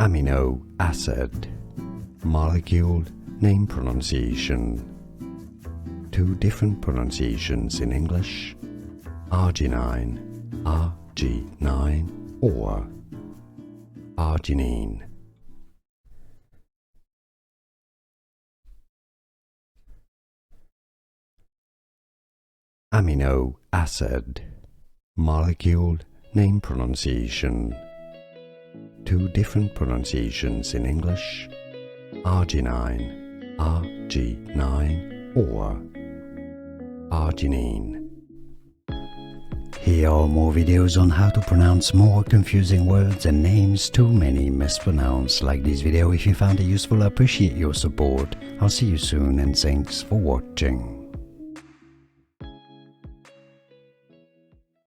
amino acid, molecule name pronunciation. Two different pronunciations in English: arginine, arginine, or arginine. Amino acid, molecule name pronunciation. Two different pronunciations in English: arginine, arginine, or arginine. Here are more videos on how to pronounce more confusing words and names too many mispronounced. Like this video if you found it useful. I appreciate your support. I'll see you soon and thanks for watching.